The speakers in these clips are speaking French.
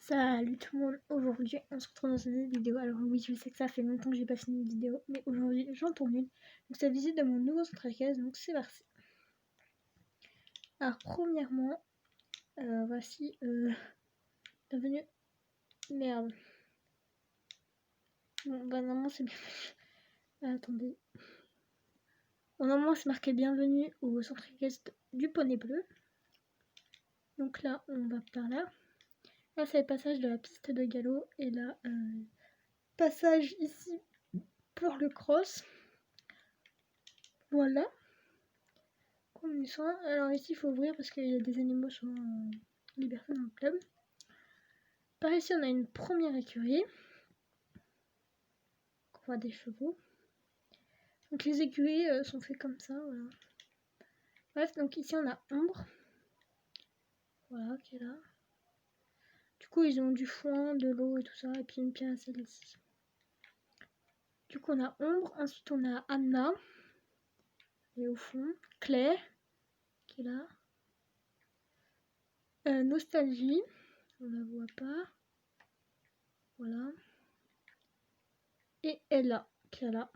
Salut tout le monde, aujourd'hui on se retrouve dans une nouvelle vidéo. Alors oui, je sais que ça fait longtemps que j'ai pas fini une vidéo, mais aujourd'hui j'en tourne une. Donc c'est la visite de mon nouveau centre caisse, donc c'est parti. Alors premièrement, voici bienvenue. Merde. Bon bah normalement c'est bien. Attendez. Bon normalement c'est marqué bienvenue au centre caisse du Poney Bleu. Donc là on va par là. Là c'est le passage de la piste de galop et là passage ici pour le cross. Voilà. Alors ici il faut ouvrir parce qu'il y a des animaux sur liberté dans le club. Par ici on a une première écurie. On voit des chevaux. Donc les écuries sont faites comme ça, voilà. Bref, donc ici on a Ombre. Voilà, qui est là. Du coup ils ont du foin, de l'eau et tout ça, et puis une pierre à sel ici. Du coup on a Ombre, ensuite on a Anna. Et au fond, Claire, qui est là. Nostalgie, on la voit pas. Voilà. Et Ella, qui est là.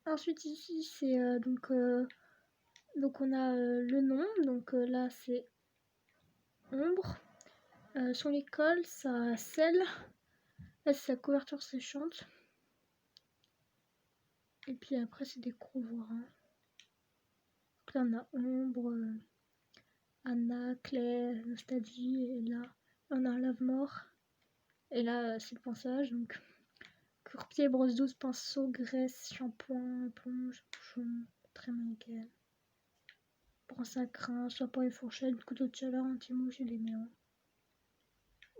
Ensuite ici c'est donc on a le nom, donc là c'est Ombre. Son école, ça scelle. Là c'est sa couverture séchante. Et puis après c'est des couvrants. Donc là on a Ombre, Anna, Claire, Nostalgie, et là on a un lave-mort. Et là c'est le pinçage, donc cure-pied, brosse douce, pinceau, graisse, shampoing, éponge, bouchon, très nickel. Brosse à crin, chapeau et fourchette, couteau de chaleur, anti-mouche et les méandres.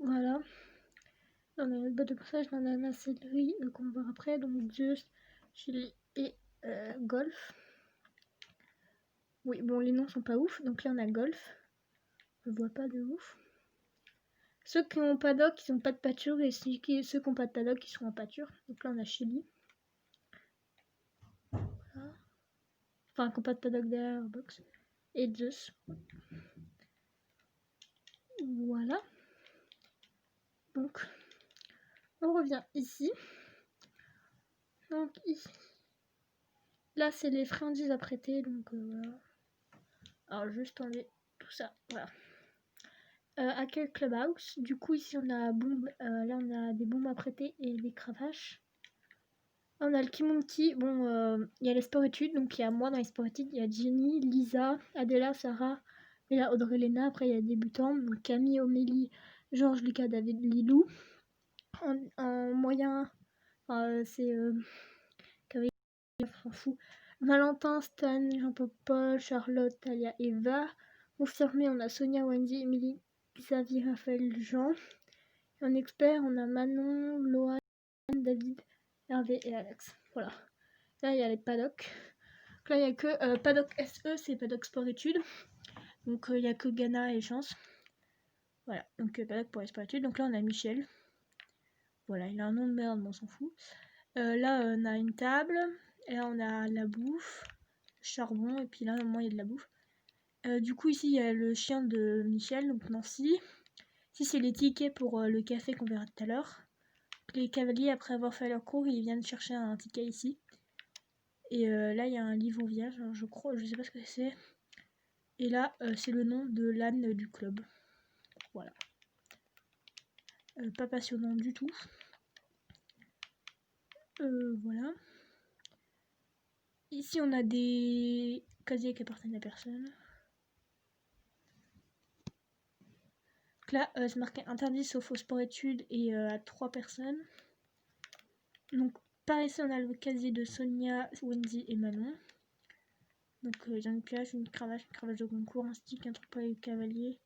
Voilà. Là, on a une boîte de passage, on a la céleri qu'on va voir après, donc Just, Chili et Golf. Oui, bon, les noms sont pas ouf, donc là on a Golf. Je vois pas de ouf. Ceux qui ont paddock, ils ont pas de pâture, et ceux qui ont pas de paddock, ils sont en pâture. Donc là on a Chili. Voilà. Enfin, qui ont pas de paddock derrière la box. Et Just. Voilà. Donc, on revient ici. Donc ici. Là, c'est les friandises à prêter, donc voilà. Alors, juste enlever tout ça, voilà. À quel clubhouse? Du coup, ici, on a bombe. Là, on a des bombes à prêter et des cravaches. Là, on a le Kimonki. Bon, il y a les sports-études, donc il y a moi dans les sports-études. Il y a Jenny, Lisa, Adela, Sarah, et là, Audrey, Léna. Après, il y a des débutants, donc Camille, Omélie, Georges, Lucas, David, Lilou. En moyen, c'est on s'en fout. Valentin, Stan, Jean-Paul, Paul, Charlotte, Talia, Eva. Confirmé, on a Sonia, Wendy, Emily, Xavier, Raphaël, Jean. Et en expert, on a Manon, Loan, David, Hervé et Alex. Voilà. Là, il y a les paddocks. Donc là, il n'y a que paddock SE, c'est paddock sport études. Donc il n'y a que Ghana et Chance. Voilà, donc paddock pour les sport études. Donc là, on a Michel. Voilà, il a un nom de merde, mais on s'en fout. Là, on a une table. Et là, on a la bouffe, charbon, et puis là, normalement, il y a de la bouffe. Du coup, ici, il y a le chien de Michel, donc Nancy. Ici, c'est les tickets pour le café qu'on verra tout à l'heure. Les cavaliers, après avoir fait leur cours, ils viennent chercher un ticket ici. Et là, il y a un livre vierge, je crois, je sais pas ce que c'est. Et là, c'est le nom de l'âne du club. Voilà. Pas passionnant du tout. Voilà. Ici, on a des casiers qui appartiennent à personne. Donc là, c'est marqué interdit sauf au sport études et à 3 personnes. Donc, par ici, on a le casier de Sonia, Wendy et Manon. Donc, ils ont une plage, une cravache de concours, un stick, un truc pour les cavaliers.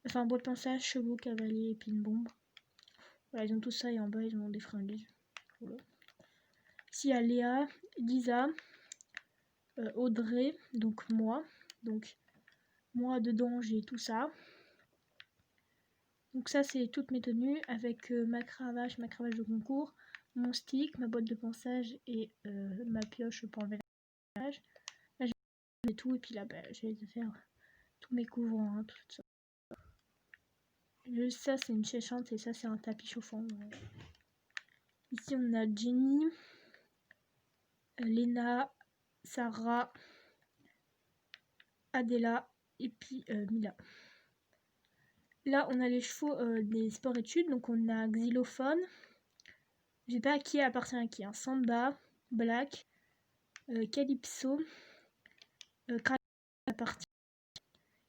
Enfin, un bois de pinçage, chevaux, cavaliers et puis une bombe. Voilà, ils ont tout ça et en bas, ils ont des fringues. Voilà. Ici, il y a Léa, Lisa, Audrey, donc moi. Donc, moi, dedans, j'ai tout ça. Donc ça, c'est toutes mes tenues avec ma cravache de concours, mon stick, ma boîte de pinçage et ma pioche pour enlever la cravache. Là, j'ai tout et puis là, je vais faire tous mes couvrants, tout ça. Ça, c'est une séchante et ça, c'est un tapis chauffant. Ouais. Ici, on a Jenny, Léna, Sarah, Adela et puis Mila. Là, on a les chevaux des sports-études. Donc, on a Xylophone. Je sais pas à qui appartient à qui. Hein. Samba, Black, Calypso, appartient.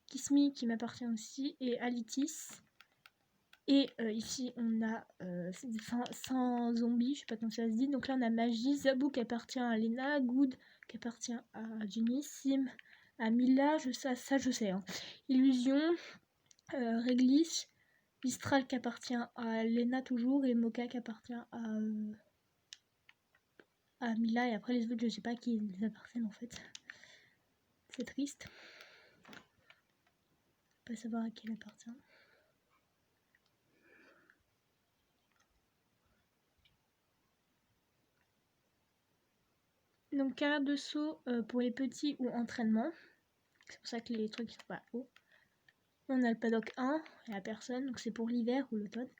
Kismi qui m'appartient aussi. Et Alitis. Et ici, on a 100 zombies. Je sais pas comment ça se dit. Donc là, on a Magie. Zabou qui appartient à Lena. Good qui appartient à Jenny. Sim à Mila. Ça je sais. Hein. Illusion. Réglisse. Mistral qui appartient à Lena toujours et Moka qui appartient à Mila et après les autres je sais pas qui les appartiennent en fait. C'est triste. Pas savoir à qui elle appartient. Donc carrière de saut pour les petits ou entraînement. C'est pour ça que les trucs sont pas hauts. On a le paddock 1, il n'y a personne, donc c'est pour l'hiver ou l'automne.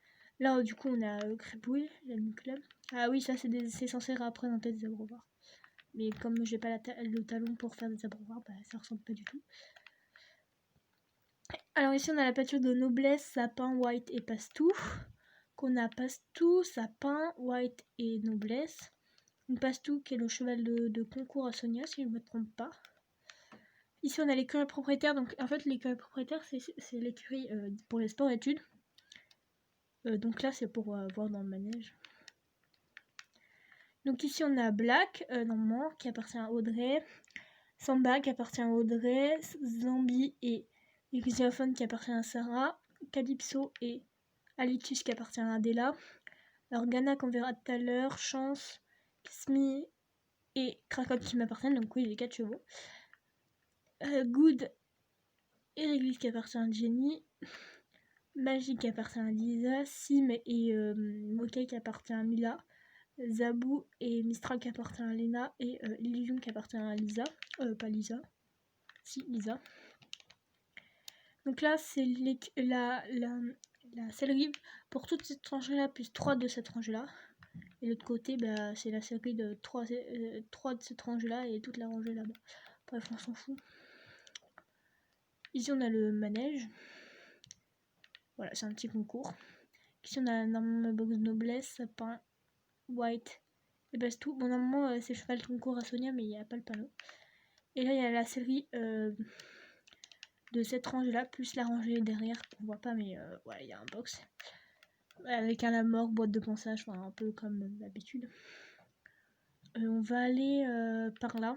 Là, du coup, on a Crépouille, l'ami club. Ah oui, ça, c'est censé représenter des abreuvoirs. Mais comme j'ai pas le talon pour faire des abreuvoirs, bah, ça ressemble pas du tout. Alors ici, on a la pâture de noblesse, sapin, white et pastou. Qu'on a pastou, sapin, white et noblesse. Une pastou qui est le cheval de concours à Sonia, si je ne me trompe pas. Ici, on a l'écurie propriétaire. Donc, en fait, l'écurie propriétaire, c'est l'écurie pour les sports-études. Donc là, c'est pour voir dans le manège. Donc ici, on a Black, normalement, qui appartient à Audrey. Samba, qui appartient à Audrey. Zambi et Xylophone, qui appartient à Sarah. Calypso et Alitus, qui appartient à Adela. Alors, Ghana, qu'on verra tout à l'heure. Chance, Kismi et Krakot, qui m'appartiennent. Donc oui, les 4 chevaux. Good et Réglisse, qui appartient à Jenny. Magie qui appartient à Lisa, Sim et Mokai qui appartient à Mila, Zabou et Mistral qui appartient à Lena et Illusion qui appartient à Lisa, pas Lisa, si Lisa. Donc là c'est la série pour toute cette rangée là plus 3 de cette rangée là. Et l'autre côté bah, c'est la série de 3 de cette rangée là et toute la rangée là-bas. Bref on s'en fout. Ici on a le manège. Voilà, c'est un petit concours. Ici, on a normalement box de noblesse, sapin, white et bastou. Bon, normalement, c'est cheval de concours à Sonia, mais il n'y a pas le panneau. Et là, il y a la série de cette rangée-là, plus la rangée derrière, qu'on voit pas, mais ouais, il y a un box. Avec un lamorgue, boîte de ponçage, enfin, un peu comme d'habitude. On va aller par là.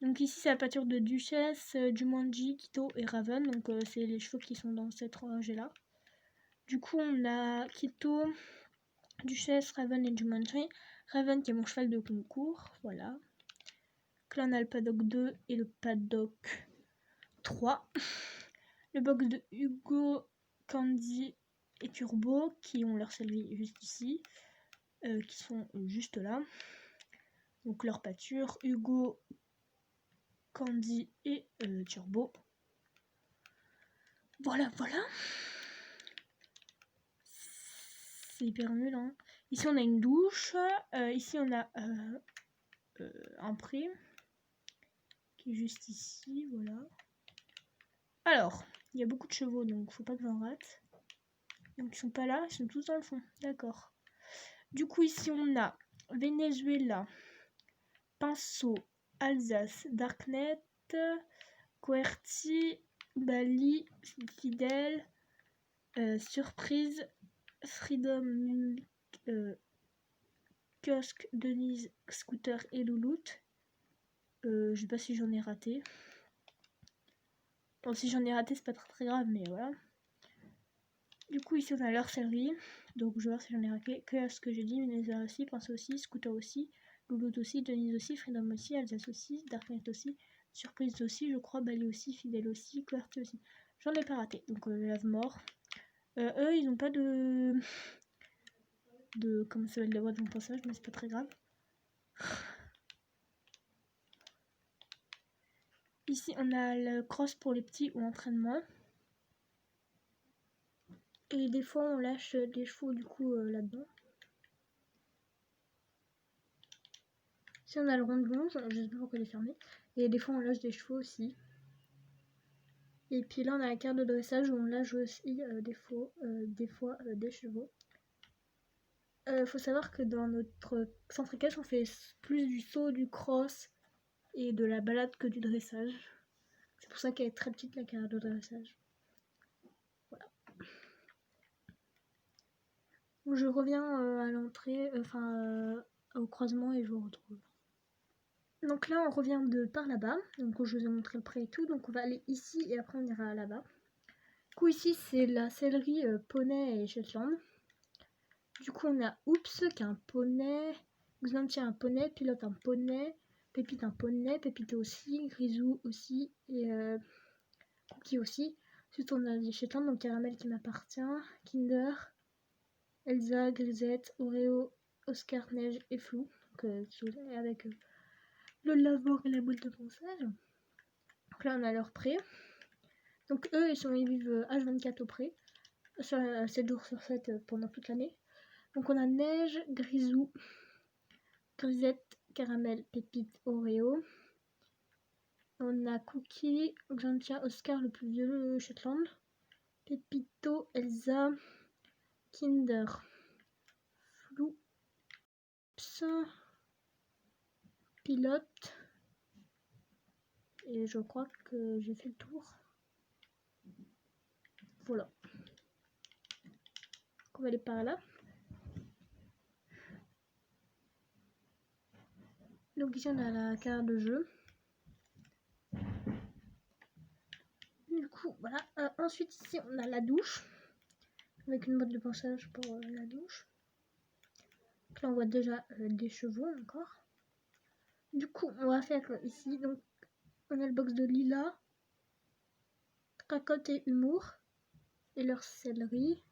Donc ici, c'est la pâture de Duchesse, Jumanji, Kito et Raven. Donc c'est les chevaux qui sont dans cette rangée-là. Du coup, on a Kito, Duchesse, Raven et Jumanji. Raven qui est mon cheval de concours, voilà. Donc là, on a le paddock 2 et le paddock 3. Le box de Hugo, Candy et Turbo qui ont leur sellerie juste ici, qui sont juste là. Donc leur pâture, Hugo, Candy et Turbo. Voilà, voilà. C'est hyper nul, hein. Ici, on a une douche. Ici, on a un prix qui est juste ici, voilà. Alors, il y a beaucoup de chevaux, donc faut pas que j'en rate. Donc ils sont pas là, ils sont tous dans le fond, d'accord. Du coup, ici, on a Venezuela, Pinceau, Alsace, Darknet, Querty, Bali, Fidèle, Surprise, Freedom, Kiosque, Denise, Scooter et Louloute. Je sais pas si j'en ai raté. Bon, si j'en ai raté, c'est pas très grave, mais voilà. Du coup, ici, on a leur sellerie. Donc, je vais voir si j'en ai raté. Que ce que j'ai dit, Venezuela aussi, Pinceau aussi, Scooter aussi, Louloute aussi, Denise aussi, Freedom aussi, Alsace aussi, Darknet aussi, Surprise aussi, je crois, Bali aussi, Fidèle aussi, QWERTY aussi. J'en ai pas raté. Donc, lave-mort. Eux, ils ont pas de comment ça s'appelle, de voix de passage, mais c'est pas très grave. Ici, on a le cross pour les petits ou entraînement. Et des fois on lâche des chevaux du coup là-dedans. Si on a le rond de longe, je sais pas pourquoi il est fermé. Et des fois on lâche des chevaux aussi. Et puis là on a la carte de dressage où on lâche aussi des fois des chevaux. Faut savoir que dans notre centre équestre on fait plus du saut, du cross et de la balade que du dressage. C'est pour ça qu'elle est très petite la carte de dressage. Voilà. Je reviens à l'entrée, au croisement et je vous retrouve. Donc là on revient de par là-bas, donc je vous ai montré le pré et tout, donc on va aller ici et après on ira là-bas. Du coup ici c'est la sellerie poney et Shetland. Du coup on a Oops qui a un poney, Xanthi un poney, Pilote un poney, Pépite un poney, Pépite aussi, Grisou aussi et Cookie aussi. Ensuite on a les Shetland, donc Caramel qui m'appartient, Kinder, Elsa, Grisette, Oreo, Oscar, Neige et Flou, donc avec le laveur et la boule de ponçage. Donc là on a leur pré. Donc eux ils vivent H24 au pré, 7 jours sur 7 pendant toute l'année. Donc on a Neige, Grisou, Grisette, Caramel, Pépite, Oreo. On a Cookie, Xanthia, Oscar le plus vieux Shetland, Pépito, Elsa, Kinder, Flou, Pilote. Et je crois que j'ai fait le tour. Voilà. On va aller par là. Donc ici on a la carte de jeu. Du coup voilà. Ensuite ici on a la douche. Avec une boîte de passage pour la douche. Donc là on voit déjà des chevaux encore. Du coup on va faire ici. Donc on a le box de Lila, Cracotte et Humour. Et leur sellerie.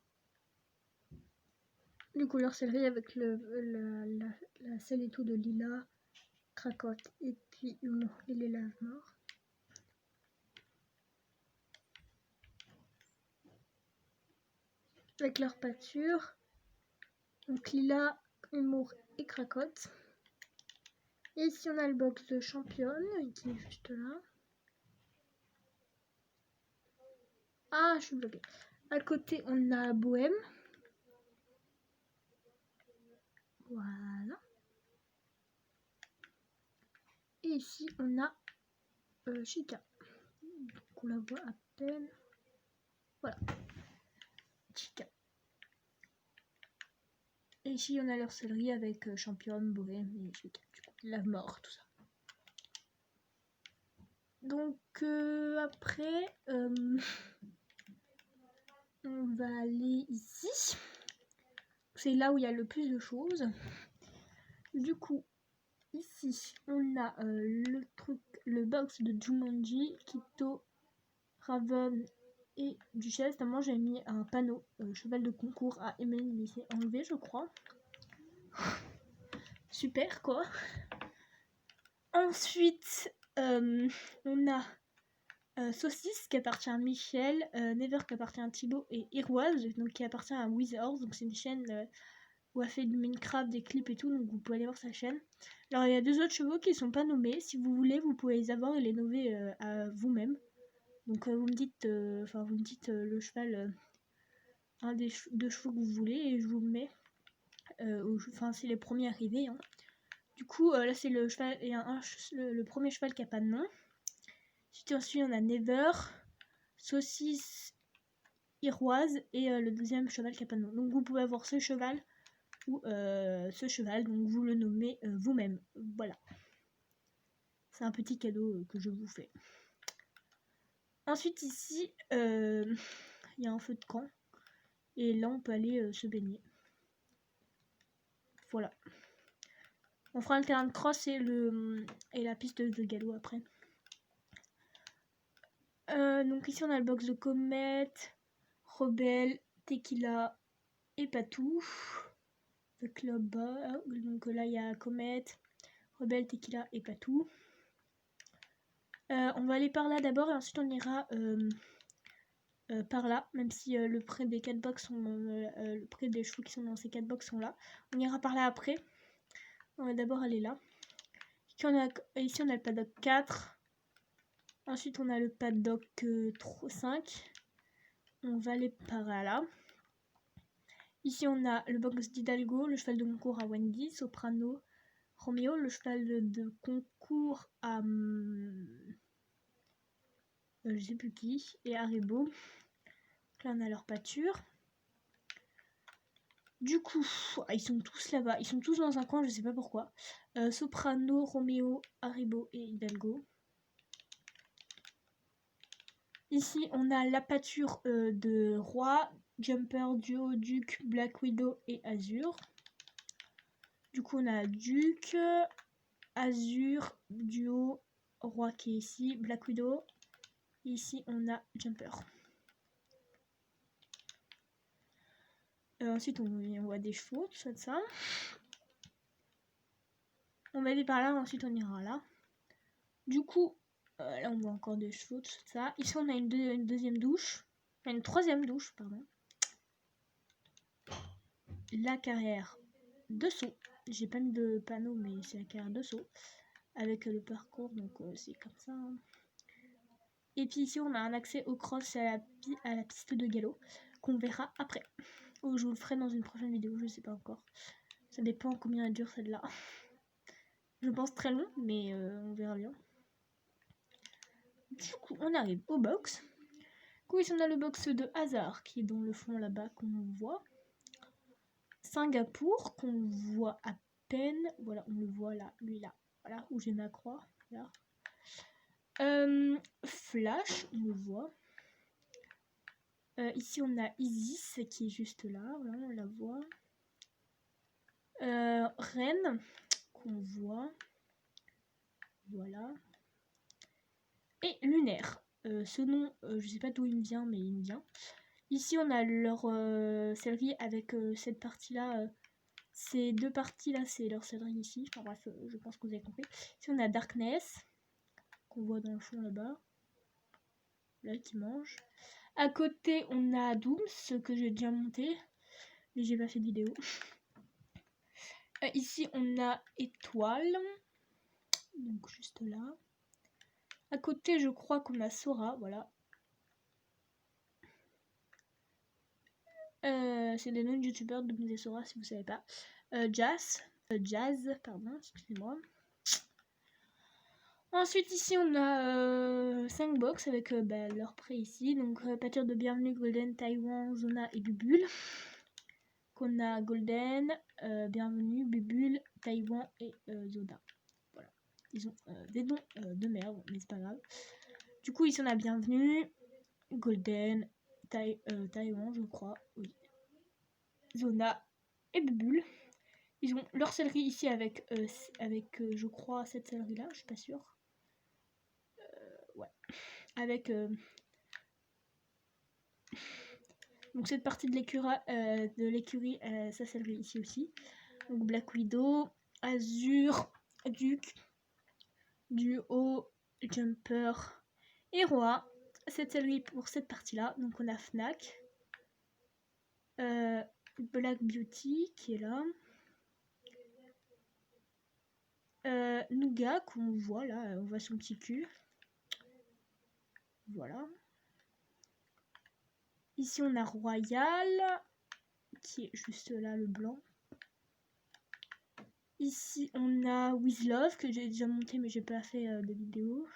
Du coup leur sellerie avec la selle et tout de Lila, Cracotte et puis Humour et les lave-morts. Avec leur pâture. Donc Lila, Humour et Cracotte. Et ici on a le box de Championne qui est juste là. Ah, je suis bloquée. À côté on a Bohème. Voilà. Et ici on a Chica. Donc on la voit à peine. Voilà. Chica. Et ici on a leur sellerie avec Championne, Bohème et Chica. Du coup, lave-mort, tout ça. Donc après on va aller ici. C'est là où il y a le plus de choses. Du coup, ici on a le box de Jumanji, Kito, Raven et Duchesse. Moi j'ai mis un panneau cheval de concours à Emeline, mais c'est enlevé je crois. Super quoi. Ensuite on a Saucisse qui appartient à Michel, Never qui appartient à Thibaut et Iroise donc qui appartient à Wizards. Donc c'est une chaîne où elle fait du Minecraft, des clips et tout, donc vous pouvez aller voir sa chaîne. Alors il y a 2 autres chevaux qui sont pas nommés. Si vous voulez vous pouvez les avoir et les nommer à vous-même. Donc vous me dites le cheval, un des 2 chevaux que vous voulez et je vous le mets. C'est les premiers arrivés. Hein. Du coup là c'est le cheval, il y a le premier cheval qui a pas de nom. Ensuite on a Never, Saucisse, Iroise et le deuxième cheval qui a pas de nom. Donc vous pouvez avoir ce cheval ou ce cheval, donc vous le nommez vous-même. Voilà. C'est un petit cadeau que je vous fais. Ensuite ici, il y a un feu de camp. Et là on peut aller se baigner. Voilà. On fera le terrain de cross et la piste de galop après. Donc ici on a le box de Comète, Rebelle, Tequila et Patou. Avec là-bas, donc là il y a Comète, Rebelle, Tequila et Patou. On va aller par là d'abord et ensuite on ira par là, même si le prix des 4 box sont le prix des chevaux qui sont dans ces 4 box sont là. On ira par là après. On va d'abord aller là. Ici on a le paddock 4. Ensuite on a le paddock 5. On va aller par là. Ici on a le box d'Hidalgo, le cheval de concours à Wendy, Soprano, Romeo, le cheval de concours à je sais plus qui, et Haribo. Là on a leur pâture. Du coup, ils sont tous là-bas, ils sont tous dans un coin, je sais pas pourquoi. Soprano, Romeo, Haribo et Hidalgo. Ici on a la pâture de Roi, Jumper, Duo, Duc, Black Widow et Azur. Du coup on a Duc, Azur, Duo, Roi qui est ici, Black Widow. Ici on a Jumper. Ensuite on voit des chevaux, tout ça. On va aller par là, ensuite on ira là. Du coup, là on voit encore des chevaux, tout ça. Ici on a une deuxième douche. Enfin, une troisième douche, pardon. La carrière de saut. J'ai pas mis de panneau, mais c'est la carrière de saut. Avec le parcours, donc c'est comme ça. Hein. Et puis ici on a un accès au cross à la piste de galop. Qu'on verra après. Ou je vous le ferai dans une prochaine vidéo, je sais pas encore. Ça dépend combien elle dure celle-là. Je pense très long, mais on verra bien. Du coup, on arrive au box. Du coup, ici on a le box de hasard qui est dans le fond là-bas qu'on voit. Singapour qu'on voit à peine. Voilà, on le voit là, lui là. Voilà, où j'ai ma croix. Là. Flash, on le voit. Ici on a Isis qui est juste là. Voilà, on la voit. Reine qu'on voit. Voilà. Et Lunaire. Ce nom, je sais pas d'où il me vient, mais il me vient. Ici, on a leur céleri avec cette partie-là. Ces deux parties-là, c'est leur céleri ici. Enfin bref, je pense que vous avez compris. Ici, on a Darkness, qu'on voit dans le fond là-bas. Là, qui mange. À côté, on a Dooms, ce que j'ai déjà monté. Mais j'ai pas fait de vidéo. Ici, on a Étoile. Donc, juste là. À côté, je crois qu'on a Sora, voilà. C'est des noms de youtubeurs de et Sora si vous savez pas. Jazz, pardon, excusez-moi. Ensuite ici on a 5 box avec leur prix ici. Donc pâture de bienvenue, Golden, Taïwan, Zona et Bubule. Qu'on a Golden, bienvenue, Bubule, Taïwan et Zona. Voilà. Ils ont des noms de merde, mais c'est pas grave. Du coup ici on a bienvenue, Golden, Taïwan je crois, oui. Zona et Bubule. Ils ont leur céleri ici avec je crois cette céleri là, je suis pas sûre. Ouais. Avec donc cette partie de l'écurie, sa céleri ici aussi. Donc Black Widow, Azur, Duc, Duo, Jumper et Roi. Cette céleri pour cette partie là. Donc on a Fnac. Black Beauty qui est là. Nougat qu'on voit là, on voit son petit cul. Voilà. Ici on a Royal qui est juste là, le blanc. Ici on a With Love que j'ai déjà monté mais j'ai pas fait de vidéo.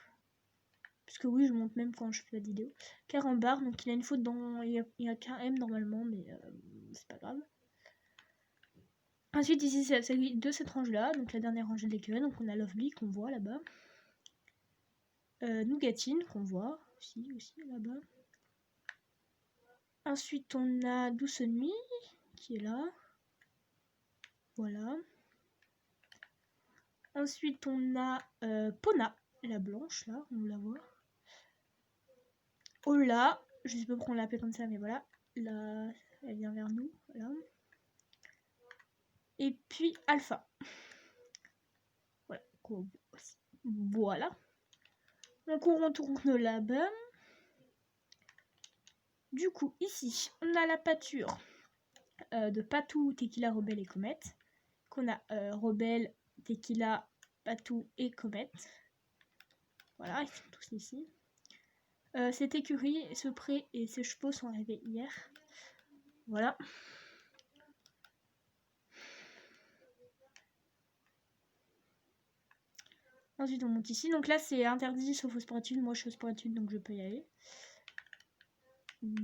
Parce que oui, je monte même quand je fais la vidéo. Carambar, donc il a une faute dans. Il y a qu'un M normalement, mais c'est pas grave. Ensuite, ici, c'est celui de cette range-là, donc la dernière rangée de l'écurie. Donc on a Lovely qu'on voit là-bas. Nougatine qu'on voit aussi là-bas. Ensuite, on a Douce Nuit qui est là. Voilà. Ensuite, on a Pona, la blanche là, on la voit. Ola, je sais pas pourquoi on l'appelle comme ça, mais voilà. Là, elle vient vers nous. Voilà. Et puis Alpha. Voilà. Voilà. Donc on retourne là-bas. Du coup, ici, on a la pâture de Patou, Tequila, Rebelle et Comète. Qu'on a Rebelle, Tequila, Patou et Comète. Voilà, ils sont tous ici. Cette écurie, ce pré et ces chevaux sont arrivés hier. Voilà. Ensuite, on monte ici. Donc là, c'est interdit sauf aux sport-études. Moi, je suis aux sport-études, donc je peux y aller.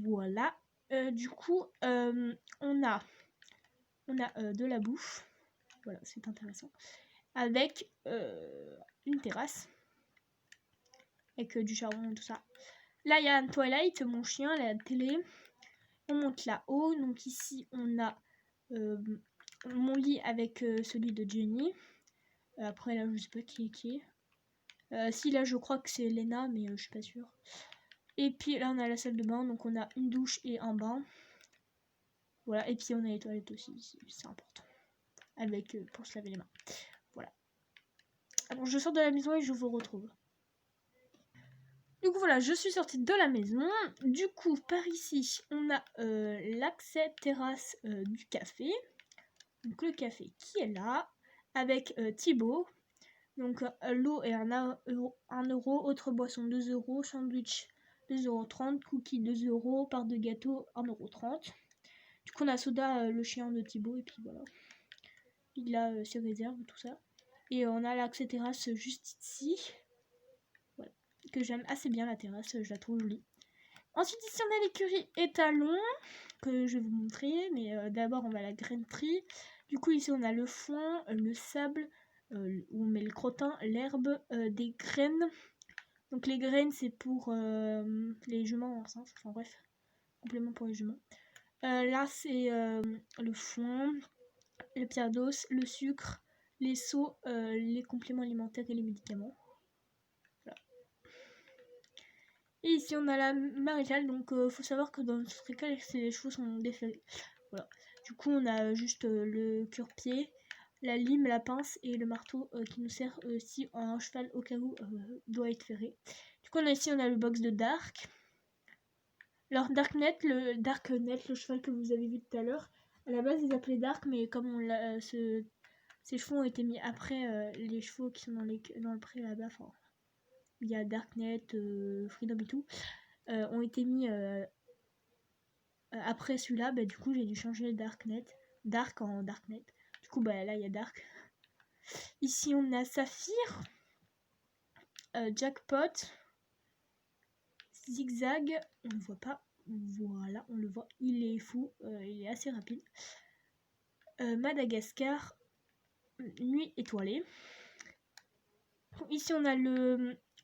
Voilà. Du coup, on a de la bouffe. Voilà, c'est intéressant. Avec une terrasse. Avec du charbon et tout ça. Là, il y a Twilight, mon chien, la télé. On monte là-haut. Donc ici, on a mon lit avec celui de Jenny. Après, là, je sais pas qui est. Si, là, je crois que c'est Lena, mais je suis pas sûre. Et puis là, on a la salle de bain. Donc, on a une douche et un bain. Voilà. Et puis, on a les toilettes aussi. C'est important. Avec pour se laver les mains. Voilà. Alors, je sors de la maison et je vous retrouve. Du coup, voilà, je suis sortie de la maison. Du coup, par ici, on a l'accès terrasse du café. Donc, le café qui est là. Avec Thibaut. Donc, l'eau est 1 euro. Autre boisson 2 euros. Sandwich 2,30 €. Cookies 2 euros. Part de gâteau 1,30 €. Du coup, on a Soda, le chien de Thibaut. Et puis voilà. Il a ses réserves, tout ça. Et on a l'accès terrasse juste ici. Voilà. Que j'aime assez bien la terrasse. Je la trouve jolie. Ensuite, ici, on a l'écurie étalon. Que je vais vous montrer. Mais d'abord, on va à la grainerie. Du coup, ici, on a le foin, le sable. Où on met le crottin, l'herbe, des graines. Donc les graines c'est pour les juments enceintes, enfin bref, complément pour les juments. Là c'est le foin, le pierre d'os, le sucre, les seaux, les compléments alimentaires et les médicaments. Voilà. Et ici on a la marécale, donc faut savoir que dans notre école les chevaux sont déférés. Voilà. Du coup on a juste le cure-pied, la lime, la pince et le marteau qui nous sert si un cheval au cas où doit être ferré. Du coup on a le box de Dark. Alors Darknet, le cheval que vous avez vu tout à l'heure, à la base ils appelaient Dark, mais comme ces chevaux ont été mis après les chevaux qui sont dans le pré là-bas, enfin il y a Darknet, Freedom et tout, ont été mis après celui-là, bah, du coup j'ai dû changer Dark en Darknet. Du coup bah là il y a Dark. Ici on a Saphir, Jackpot, Zigzag, on ne voit pas, voilà on le voit, il est fou, il est assez rapide. Madagascar, Nuit étoilée. Ici on a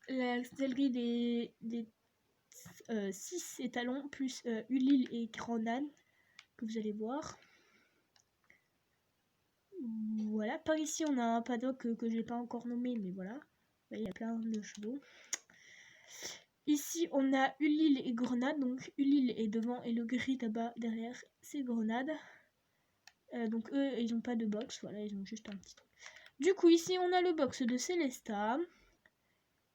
la sellerie des 6 étalons plus Ulile et Grenade que vous allez voir. Voilà, par ici on a un paddock que j'ai pas encore nommé, mais voilà, il y a plein de chevaux. Ici on a Ulile et Grenade, donc Ulile est devant et le gris là-bas derrière c'est Grenade. Donc eux ils ont pas de box, voilà, ils ont juste un petit truc. Du coup ici on a le box de Célesta,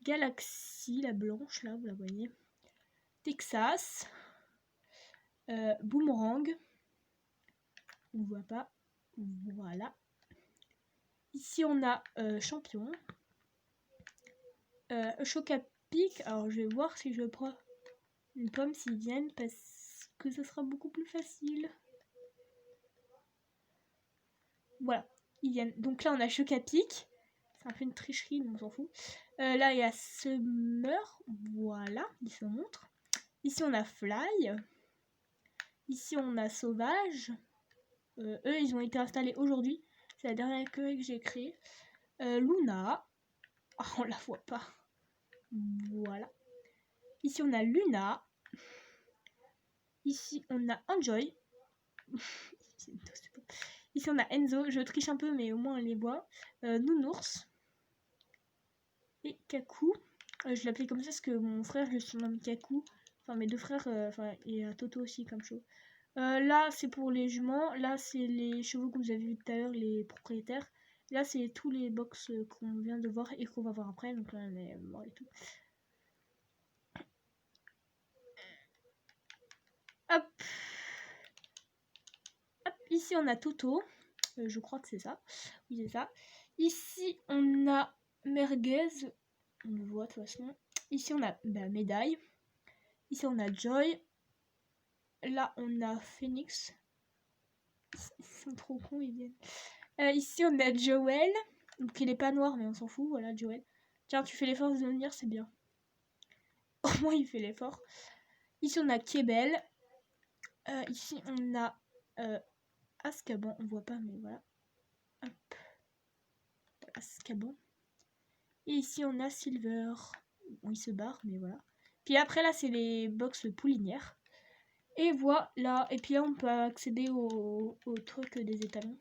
Galaxy, la blanche là, vous la voyez, Texas, Boomerang, on voit pas, voilà. Ici on a Champion, Chocapic, alors je vais voir si je prends une pomme s'ils viennent parce que ça sera beaucoup plus facile. Voilà, ils viennent. Donc là on a Chocapic, c'est un peu une tricherie mais on s'en fout. Là il y a Summer, voilà, il se montre. Ici on a Fly. Ici on a Sauvage. Eux ils ont été installés aujourd'hui. C'est la dernière écurie que j'ai créée. Luna. Oh, on la voit pas. Voilà. Ici on a Luna. Ici on a Enjoy. Ici on a Enzo. Je triche un peu mais au moins on les voit. Nounours. Et Kaku. Je l'appelais comme ça parce que mon frère je le surnomme Kaku. Enfin mes deux frères. Et Toto aussi comme chaud. Là c'est pour les juments. Là c'est les chevaux que vous avez vu tout à l'heure, les propriétaires. Là c'est tous les box qu'on vient de voir et qu'on va voir après. Donc là on est mort et tout. Hop. Hop. Ici, on a Toto. Je crois que c'est ça. Oui, c'est ça. Ici, on a Merguez. On le voit de toute façon. Ici, on a Médaille. Ici, on a Joy. Là, on a Phoenix. Ils sont trop cons, ils viennent. Ici, on a Joel. Donc, il est pas noir, mais on s'en fout. Voilà, Joel. Tiens, tu fais l'effort de venir, c'est bien. Au moins, il fait l'effort. Ici, on a Kebel. Ici, on a Azkaban. On voit pas, mais voilà. Hop. Azkaban. Et ici, on a Silver. Bon, il se barre, mais voilà. Puis après, là, c'est les box poulinières. Et voilà. Et puis là, on peut accéder au truc des étalons.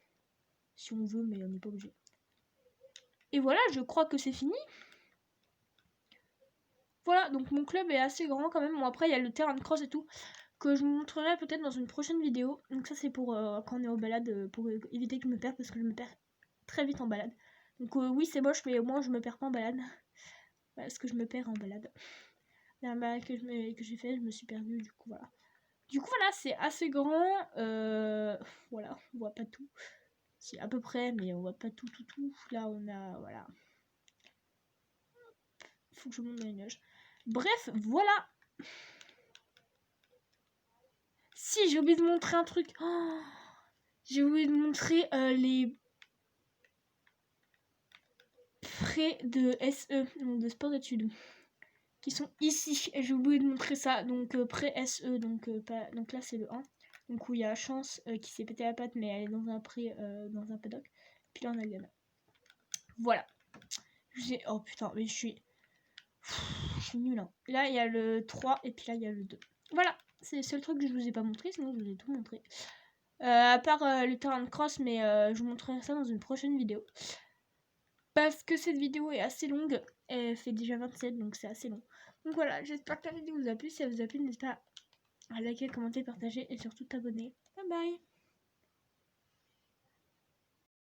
Si on veut, mais on n'est pas obligé. Et voilà, je crois que c'est fini. Voilà, donc mon club est assez grand quand même. Bon, après, il y a le terrain de cross et tout, que je vous montrerai peut-être dans une prochaine vidéo. Donc ça, c'est pour quand on est en balade, pour éviter que je me perde, parce que je me perds très vite en balade. Donc oui, c'est moche, mais au moins, je me perds pas en balade. Parce que je me perds en balade. La balade que j'ai fait, je me suis perdue, du coup, voilà. Du coup, voilà, c'est assez grand. Voilà, on voit pas tout. Si, à peu près, mais on voit pas tout. Là, on a, voilà. Faut que je monte dans les nuages. Bref, voilà. Si, j'ai oublié de montrer un truc. Oh, j'ai oublié de montrer les prêts de SE, donc de sport d'études, qui sont ici. J'ai oublié de montrer ça. Donc prêt SE, donc là c'est le 1. Donc où il y a Chance qui s'est pété la patte, mais elle est dans un prêt, dans un paddock. Puis là on a Liana. Voilà. Oh putain, mais je suis nulle. Hein. Là il y a le 3 et puis là il y a le 2. Voilà. C'est le seul truc que je vous ai pas montré, sinon je vous ai tout montré. À part le terrain de cross, mais je vous montrerai ça dans une prochaine vidéo. Parce que cette vidéo est assez longue. Elle fait déjà 27, donc c'est assez long. Donc voilà, j'espère que la vidéo vous a plu. Si elle vous a plu, n'hésitez pas à liker, commenter, partager et surtout t'abonner. Bye bye.